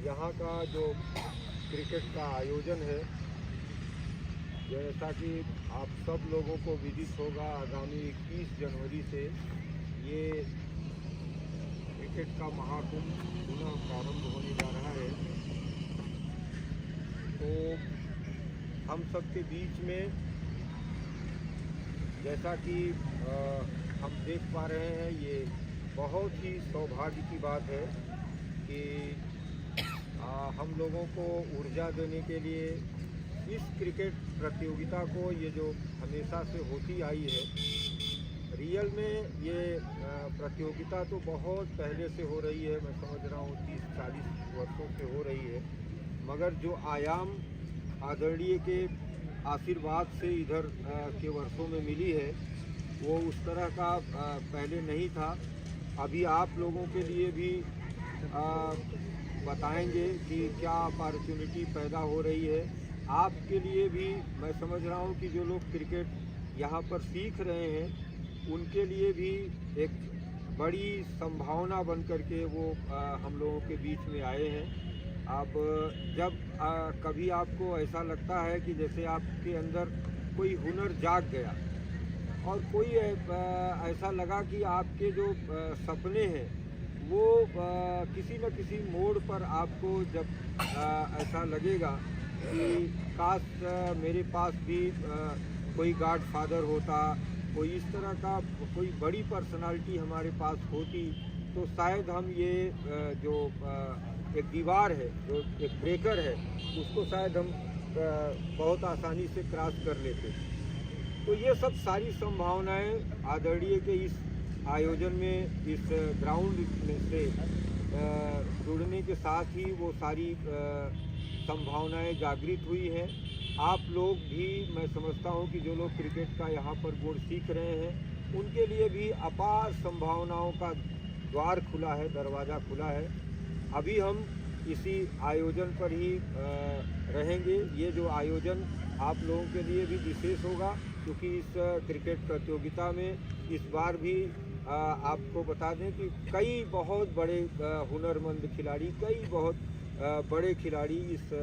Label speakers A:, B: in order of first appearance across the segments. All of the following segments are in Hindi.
A: यहाँ का जो क्रिकेट का आयोजन है, जैसा कि आप सब लोगों को विदित होगा, आगामी 21 जनवरी से ये क्रिकेट का महाकुंभ पुनः प्रारंभ होने जा रहा है। तो हम सबके बीच में जैसा कि हम देख पा रहे हैं, ये बहुत ही सौभाग्य की बात है कि हम लोगों को ऊर्जा देने के लिए इस क्रिकेट प्रतियोगिता को, ये जो हमेशा से होती आई है, रियल में ये प्रतियोगिता तो बहुत पहले से हो रही है, मैं समझ रहा हूँ 30-40 वर्षों से हो रही है, मगर जो आयाम आदरणीय के आशीर्वाद से इधर के वर्षों में मिली है, वो उस तरह का पहले नहीं था। अभी आप लोगों के लिए भी बताएंगे कि क्या अपॉर्चुनिटी पैदा हो रही है। आपके लिए भी मैं समझ रहा हूँ कि जो लोग क्रिकेट यहाँ पर सीख रहे हैं, उनके लिए भी एक बड़ी संभावना बन करके वो हम लोगों के बीच में आए हैं। अब जब कभी आपको ऐसा लगता है कि जैसे आपके अंदर कोई हुनर जाग गया और कोई ऐसा लगा कि आपके जो सपने हैं वो किसी न किसी मोड़ पर आपको जब ऐसा लगेगा कि काश मेरे पास भी कोई गॉडफादर होता, कोई इस तरह का कोई बड़ी पर्सनालिटी हमारे पास होती, तो शायद हम ये जो एक दीवार है, जो एक ब्रेकर है, उसको शायद हम बहुत आसानी से क्रॉस कर लेते। तो ये सब सारी संभावनाएं आदरणीय के इस आयोजन में, इस ग्राउंड में से जुड़ने के साथ ही वो सारी संभावनाएं जागृत हुई हैं। आप लोग भी, मैं समझता हूं कि जो लोग क्रिकेट का यहाँ पर गुण सीख रहे हैं, उनके लिए भी अपार संभावनाओं का द्वार खुला है, दरवाज़ा खुला है। अभी हम इसी आयोजन पर ही रहेंगे। ये जो आयोजन आप लोगों के लिए भी विशेष होगा, क्योंकि इस क्रिकेट प्रतियोगिता में इस बार भी आपको बता दें कि कई बहुत बड़े हुनरमंद खिलाड़ी, कई बहुत बड़े खिलाड़ी इस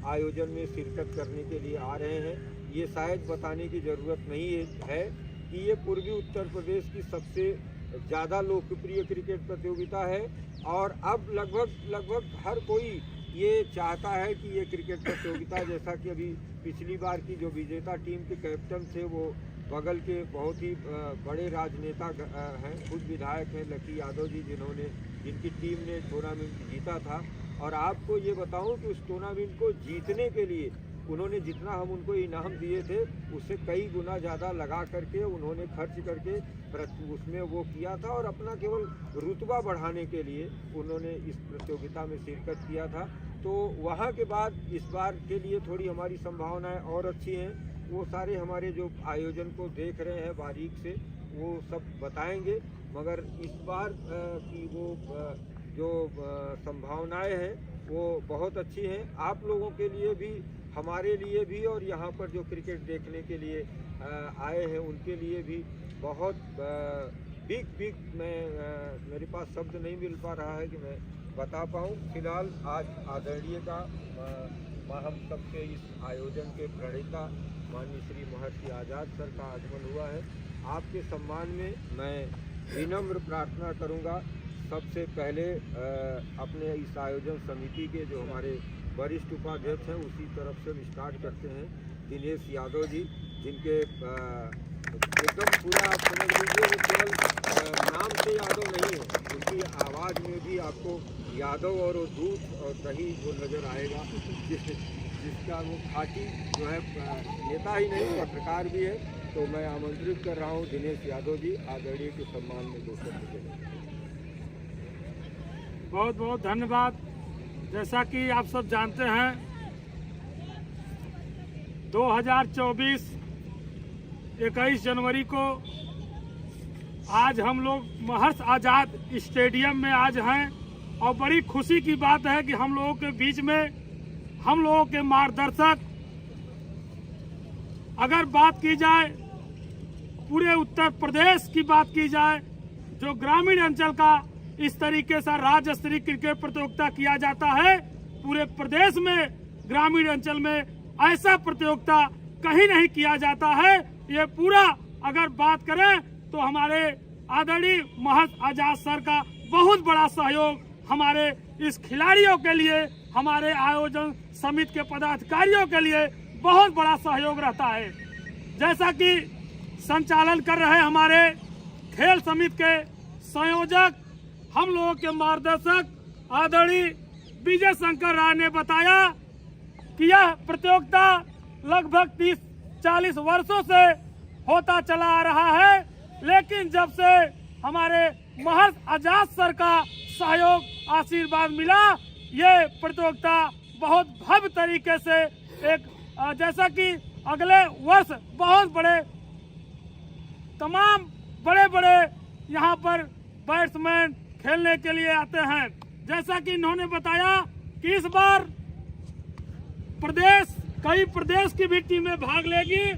A: आयोजन में शिरकत करने के लिए आ रहे हैं। ये शायद बताने की ज़रूरत नहीं है कि ये पूर्वी उत्तर प्रदेश की सबसे ज़्यादा लोकप्रिय क्रिकेट प्रतियोगिता है और अब लगभग हर कोई ये चाहता है कि ये क्रिकेट प्रतियोगिता, जैसा कि अभी पिछली बार की जो विजेता टीम के कैप्टन थे, वो बगल के बहुत ही बड़े राजनेता हैं, खुद विधायक हैं लकी यादव जी, जिनकी टीम ने टूर्नामेंट जीता था। और आपको ये बताऊं कि उस टूर्नामेंट को जीतने के लिए उन्होंने जितना हम उनको इनाम दिए थे, उससे कई गुना ज़्यादा लगा करके उन्होंने खर्च करके उसमें वो किया था, और अपना केवल रुतबा बढ़ाने के लिए उन्होंने इस प्रतियोगिता में शिरकत किया था। तो वहाँ के बाद इस बार के लिए थोड़ी हमारी संभावनाएं और अच्छी हैं। वो सारे हमारे जो आयोजन को देख रहे हैं बारीक से, वो सब बताएंगे, मगर इस बार की वो जो संभावनाएं हैं वो बहुत अच्छी हैं। आप लोगों के लिए भी, हमारे लिए भी, और यहाँ पर जो क्रिकेट देखने के लिए आए हैं उनके लिए भी बहुत बिग मेरे पास शब्द नहीं मिल पा रहा है कि मैं बता पाऊँ। फिलहाल आज आदरणीय का हम सबके इस आयोजन के प्रणेता माननीय श्री महर्षि आज़ाद सर का आगमन हुआ है। आपके सम्मान में मैं विनम्र प्रार्थना करूँगा, सबसे पहले अपने इस आयोजन समिति के जो हमारे वरिष्ठ उपाध्यक्ष हैं उसी तरफ से हम स्टार्ट करते हैं। दिनेश यादव जी, जिनके एकदम पूरा आप समझ लीजिए वो केवल नाम से यादव नहीं है, उनकी आवाज़ में भी आपको यादव और वो दूध और दही वो नज़र आएगा, जिसका वो खाटी जो है नेता ही नहीं, पत्रकार भी है। तो मैं आमंत्रित कर रहा हूँ दिनेश यादव जी, आदरणीय के सम्मान में 2 शब्द बोलें।
B: बहुत बहुत धन्यवाद। जैसा कि आप सब जानते हैं, 2024 21 जनवरी को आज हम लोग महर्षि आज़ाद स्टेडियम में आज हैं, और बड़ी खुशी की बात है कि हम लोगों के बीच में हम लोगों के मार्गदर्शक, अगर बात की जाए पूरे उत्तर प्रदेश की बात की जाए, जो ग्रामीण अंचल का इस तरीके से राज्य स्तरीय क्रिकेट प्रतियोगिता किया जाता है, पूरे प्रदेश में ग्रामीण अंचल में ऐसा प्रतियोगिता कहीं नहीं किया जाता है। ये पूरा अगर बात करें तो हमारे आदरणीय महर्ष आजाद सर का बहुत बड़ा सहयोग हमारे इस खिलाड़ियों के लिए, हमारे आयोजन समिति के पदाधिकारियों के लिए बहुत बड़ा सहयोग रहता है। जैसा कि संचालन कर रहे हमारे खेल समिति के संयोजक, हम लोगों के मार्गदर्शक आदरणीय विजय शंकर राय ने बताया कि यह प्रतियोगिता लगभग 30-40 वर्षों से होता चला आ रहा है, लेकिन जब से हमारे महर्ष आजाद सर का सहयोग आशीर्वाद मिला, ये प्रतियोगिता बहुत भव्य तरीके से एक जैसा कि अगले वर्ष बहुत बड़े तमाम बड़े यहाँ पर बैट्समैन खेलने के लिए आते हैं। जैसा कि इन्होंने बताया कि इस बार कई प्रदेश की भी टीमें भाग लेगी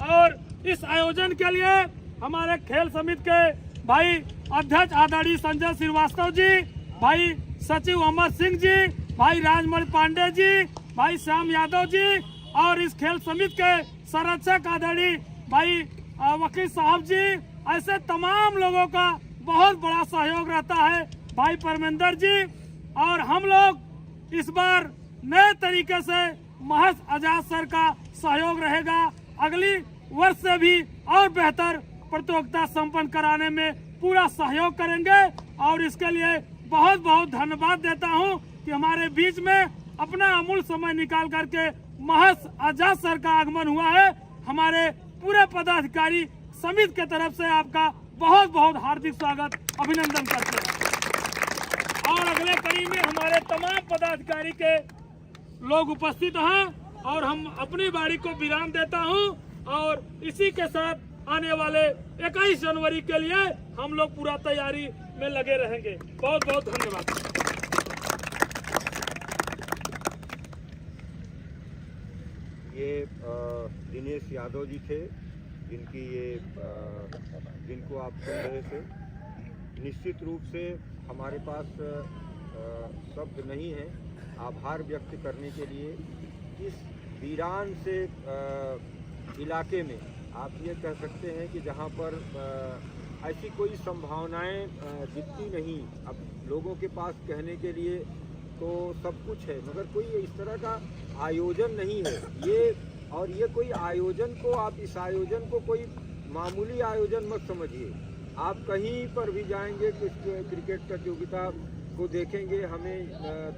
B: और इस आयोजन के लिए हमारे खेल समिति के भाई अध्यक्ष आदरणीय संजय श्रीवास्तव जी, भाई सचिव अमर सिंह जी, भाई राजमणि पांडे जी, भाई श्याम यादव जी और इस खेल समिति के संरक्षक आदरणीय भाई वकील साहब जी, ऐसे तमाम लोगों का बहुत बड़ा सहयोग रहता है, भाई परमेंद्र जी। और हम लोग इस बार नए तरीके से महर्ष आजाद सर का सहयोग रहेगा, अगली वर्ष से भी और बेहतर प्रतियोगिता संपन्न कराने में पूरा सहयोग करेंगे और इसके लिए बहुत बहुत धन्यवाद देता हूं कि हमारे बीच में अपना अमूल्य समय निकाल करके महर्ष आजाद सर का आगमन हुआ है। हमारे पूरे पदाधिकारी समिति के तरफ से आपका बहुत बहुत हार्दिक स्वागत, अभिनंदन करते हैं। और अगले कड़ी में हमारे तमाम पदाधिकारी के लोग उपस्थित हैं और हम अपनी बारी को विराम देता हूं और इसी के साथ आने वाले 21 जनवरी के लिए हम लोग पूरा तैयारी में लगे रहेंगे। बहुत बहुत धन्यवाद।
A: ये दिनेश यादव जी थे जिनको आप सुन रहे थे। निश्चित रूप से हमारे पास शब्द नहीं है आभार व्यक्त करने के लिए। इस वीरान से इलाके में आप ये कह सकते हैं कि जहाँ पर ऐसी कोई संभावनाएं दिखती नहीं। अब लोगों के पास कहने के लिए तो सब कुछ है, मगर कोई इस तरह का आयोजन नहीं है। ये कोई आयोजन को, आप इस आयोजन को कोई मामूली आयोजन मत समझिए। आप कहीं पर भी जाएंगे क्रिकेट प्रतियोगिता को देखेंगे, हमें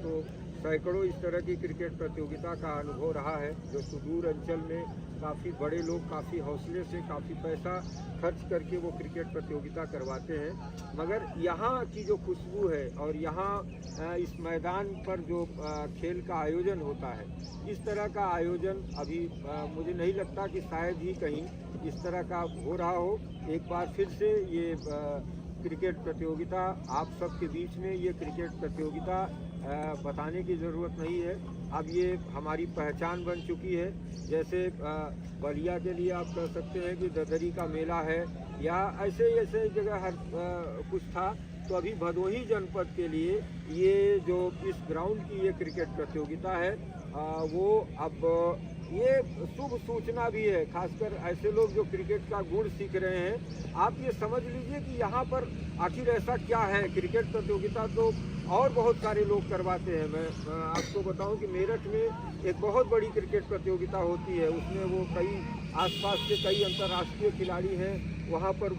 A: तो सैकड़ों इस तरह की क्रिकेट प्रतियोगिता का अनुभव रहा है, जो सुदूर अंचल में काफ़ी बड़े लोग काफ़ी हौसले से काफ़ी पैसा खर्च करके वो क्रिकेट प्रतियोगिता करवाते हैं। मगर यहाँ की जो खुशबू है और यहाँ इस मैदान पर जो खेल का आयोजन होता है, इस तरह का आयोजन अभी मुझे नहीं लगता कि शायद ही कहीं इस तरह का हो रहा हो। एक बार फिर से ये क्रिकेट प्रतियोगिता आप सबके बीच में, ये क्रिकेट प्रतियोगिता बताने की ज़रूरत नहीं है, अब ये हमारी पहचान बन चुकी है। जैसे बलिया के लिए आप कह सकते हैं कि ददरी का मेला है, या ऐसे जगह हर कुछ था, तो अभी भदोही जनपद के लिए ये जो इस ग्राउंड की ये क्रिकेट प्रतियोगिता है वो अब ये शुभ सूचना भी है, खासकर ऐसे लोग जो क्रिकेट का गुण सीख रहे हैं। आप ये समझ लीजिए कि यहाँ पर आखिर ऐसा क्या है। क्रिकेट प्रतियोगिता तो और बहुत सारे लोग करवाते हैं। मैं आपको बताऊं कि मेरठ में एक बहुत बड़ी क्रिकेट प्रतियोगिता होती है, उसमें वो कई आसपास के कई अंतर्राष्ट्रीय खिलाड़ी हैं वहाँ पर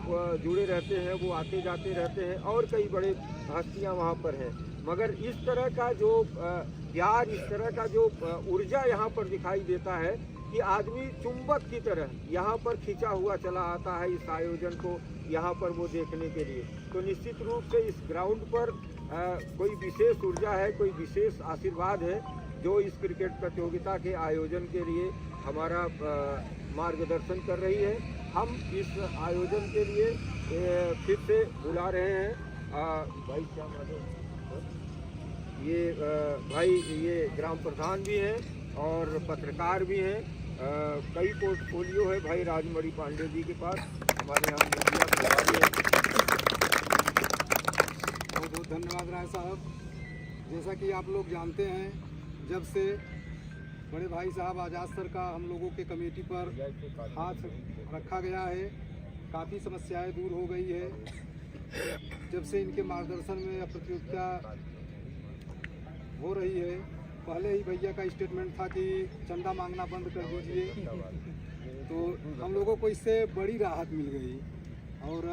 A: जुड़े रहते हैं, वो आते जाते रहते हैं और कई बड़े हस्तियाँ वहाँ पर हैं। मगर इस तरह का जो प्यार, इस तरह का जो ऊर्जा यहाँ पर दिखाई देता है कि आदमी चुंबक की तरह यहाँ पर खींचा हुआ चला आता है इस आयोजन को यहाँ पर वो देखने के लिए। तो निश्चित रूप से इस ग्राउंड पर कोई विशेष ऊर्जा है, कोई विशेष आशीर्वाद है जो इस क्रिकेट प्रतियोगिता के आयोजन के लिए हमारा मार्गदर्शन कर रही है। हम इस आयोजन के लिए फिर से बुला रहे हैं भाई श्याम यादव, ये भाई ये ग्राम प्रधान भी हैं और पत्रकार भी हैं, कई पोर्टफोलियो है भाई राजमणि पांडे जी के पास, हमारे यहाँ मीडिया प्रभारी है।
C: बहुत बहुत धन्यवाद राय साहब। जैसा कि आप लोग जानते हैं जब से बड़े भाई साहब आज़ाद सर का हम लोगों के कमेटी पर हाथ रखा गया है, काफ़ी समस्याएं दूर हो गई है। जब से इनके मार्गदर्शन में प्रतियोगिता हो रही है, पहले ही भैया का स्टेटमेंट था कि चंदा मांगना बंद कर दीजिए, तो हम लोगों को इससे बड़ी राहत मिल गई और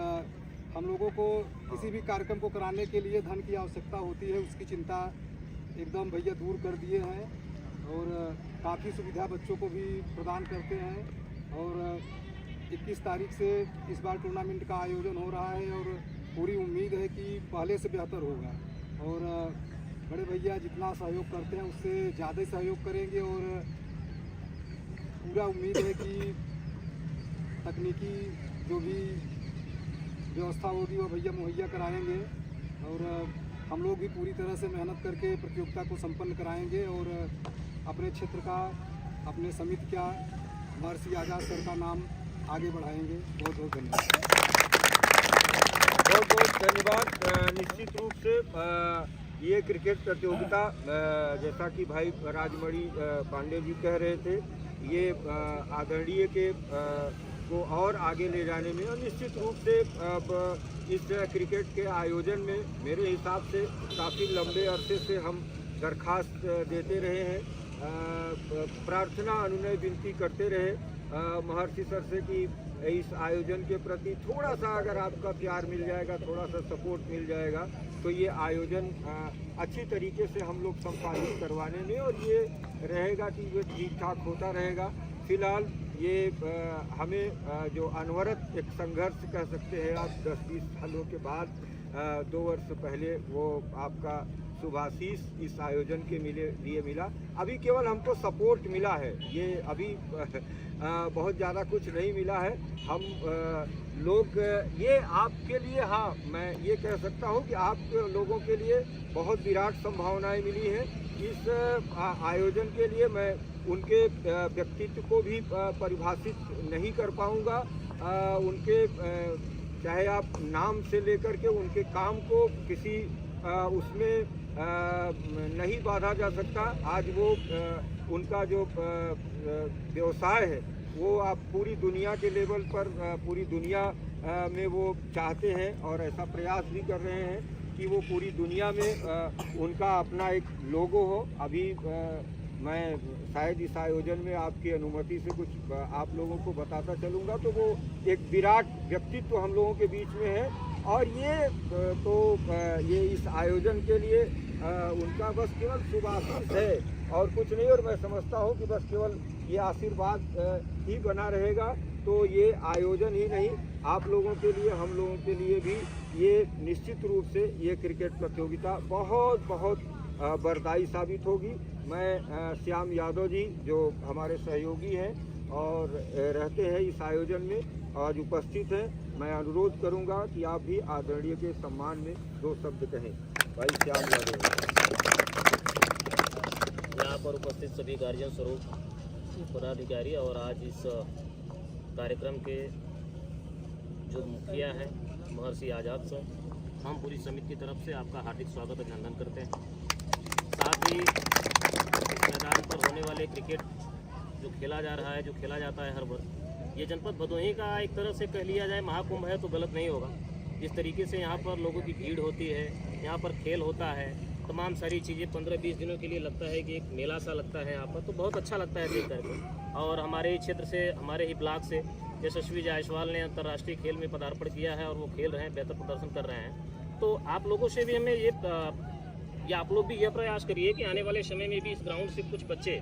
C: हम लोगों को किसी भी कार्यक्रम को कराने के लिए धन की आवश्यकता होती है, उसकी चिंता एकदम भैया दूर कर दिए हैं और काफ़ी सुविधा बच्चों को भी प्रदान करते हैं। और 21 तारीख से इस बार टूर्नामेंट का आयोजन हो रहा है और पूरी उम्मीद है कि पहले से बेहतर होगा और बड़े भैया जितना सहयोग करते हैं उससे ज़्यादा सहयोग करेंगे और पूरा उम्मीद है कि तकनीकी जो भी व्यवस्था होगी वो भैया मुहैया कराएंगे और हम लोग भी पूरी तरह से मेहनत करके प्रतियोगिता को संपन्न कराएंगे और अपने क्षेत्र का, अपने समिति का, महर्षि आज़ाद सर का नाम आगे बढ़ाएंगे। बहुत बहुत धन्यवाद।
A: बहुत बहुत धन्यवाद। निश्चित रूप से ये क्रिकेट प्रतियोगिता जैसा कि भाई राजमणि पांडे जी कह रहे थे, ये आदरणीय के को और आगे ले जाने में और निश्चित रूप से अब इस क्रिकेट के आयोजन में मेरे हिसाब से काफ़ी लंबे अरसे से हम दरखास्त देते रहे हैं, प्रार्थना अनुनय विनती करते रहे महर्षि सर से कि इस आयोजन के प्रति थोड़ा सा अगर आपका प्यार मिल जाएगा, थोड़ा सा सपोर्ट मिल जाएगा तो ये आयोजन अच्छी तरीके से हम लोग संपादित करवाने में और ये रहेगा कि ये ठीक ठाक होता रहेगा। फिलहाल ये हमें जो अनवरत एक संघर्ष कह सकते हैं आप 10-20 सालों के बाद 2 वर्ष पहले वो आपका शुभाशीष इस आयोजन के लिए मिला। अभी केवल हमको सपोर्ट मिला है, ये अभी बहुत ज़्यादा कुछ नहीं मिला है। हम लोग ये आपके लिए, हाँ मैं ये कह सकता हूँ कि आप लोगों के लिए बहुत विराट संभावनाएं मिली हैं। इस आयोजन के लिए मैं उनके व्यक्तित्व को भी परिभाषित नहीं कर पाऊँगा, उनके चाहे आप नाम से लेकर के उनके काम को किसी उसमें नहीं बांधा जा सकता। आज वो उनका जो व्यवसाय है वो आप पूरी दुनिया के लेवल पर, पूरी दुनिया में वो चाहते हैं और ऐसा प्रयास भी कर रहे हैं कि वो पूरी दुनिया में उनका अपना एक लोगो हो। अभी मैं शायद इस आयोजन में आपकी अनुमति से कुछ आप लोगों को बताता चलूँगा, तो वो एक विराट व्यक्तित्व हम लोगों के बीच में है और ये इस आयोजन के लिए उनका बस केवल शुभाशीष है और कुछ नहीं। और मैं समझता हूँ कि बस केवल ये आशीर्वाद ही बना रहेगा तो ये आयोजन ही नहीं, आप लोगों के लिए, हम लोगों के लिए भी ये निश्चित रूप से ये क्रिकेट प्रतियोगिता बहुत बहुत वरदायी साबित होगी। मैं श्याम यादव जी जो हमारे सहयोगी हैं और रहते हैं इस आयोजन में, आज उपस्थित हैं, मैं अनुरोध करूंगा कि आप भी आदरणीय के सम्मान में 2 शब्द कहें। भाई श्याम यादव।
D: यहाँ पर उपस्थित सभी गार्जियन स्वरूप पदाधिकारी और आज इस कार्यक्रम के जो मुखिया हैं महर्षि आज़ाद सर, हम पूरी समिति की तरफ से आपका हार्दिक स्वागत अभिनंदन करते हैं। साथ ही इस मैदान पर होने वाले क्रिकेट जो खेला जा रहा है, जो खेला जाता है हर वर्ष, ये जनपद भदोही का एक तरह से कह लिया जाए महाकुंभ है तो गलत नहीं होगा। जिस तरीके से यहाँ पर लोगों की भीड़ होती है, यहाँ पर खेल होता है, तमाम सारी चीज़ें 15-20 दिनों के लिए लगता है कि एक मेला सा लगता है यहाँ पर, तो बहुत अच्छा लगता है देख करके। और हमारे ही क्षेत्र से, हमारे ही ब्लॉक से यशस्वी जायसवाल ने अंतर्राष्ट्रीय खेल में पदार्पण किया है और वो खेल रहे हैं, बेहतर प्रदर्शन कर रहे हैं। तो आप लोगों से भी हमें ये आप लोग भी यह प्रयास करिए कि आने वाले समय में भी इस ग्राउंड से कुछ बच्चे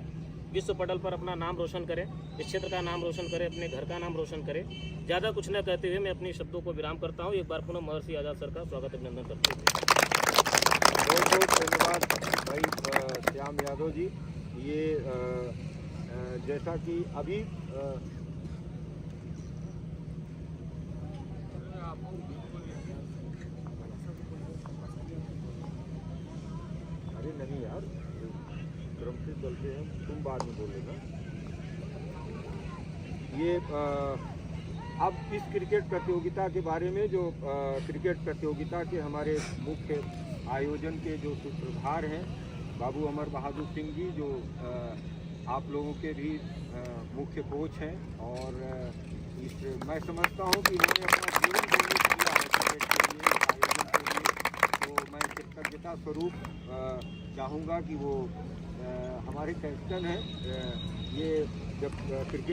D: विश्व पटल पर अपना नाम रोशन करें, इस क्षेत्र का नाम रोशन करें, अपने घर का नाम रोशन करें। ज़्यादा कुछ न कहते हुए मैं अपने शब्दों को विराम करता हूँ। एक बार पुनः महर्षि आज़ाद सर का स्वागत अभिनंदन करते हुए
A: बहुत बहुत धन्यवाद भाई श्याम यादव जी। ये जैसा कि अभी अरे नहीं यार, क्रम से चलते हैं, तुम बाद में बोलेगा। ये अब इस क्रिकेट प्रतियोगिता के बारे में, जो क्रिकेट प्रतियोगिता के हमारे मुख्य आयोजन के जो सूत्रधार हैं बाबू अमर बहादुर सिंह जी जो आप लोगों के भी मुख्य कोच हैं और मैं समझता हूं कि इन्होंने अपना जीवन देने किया है क्रिकेट के लिए, आयोजन के लिए। तो मैं कृतज्ञता स्वरूप चाहूँगा कि वो हमारे कैप्टन हैं, ये जब क्रिकेट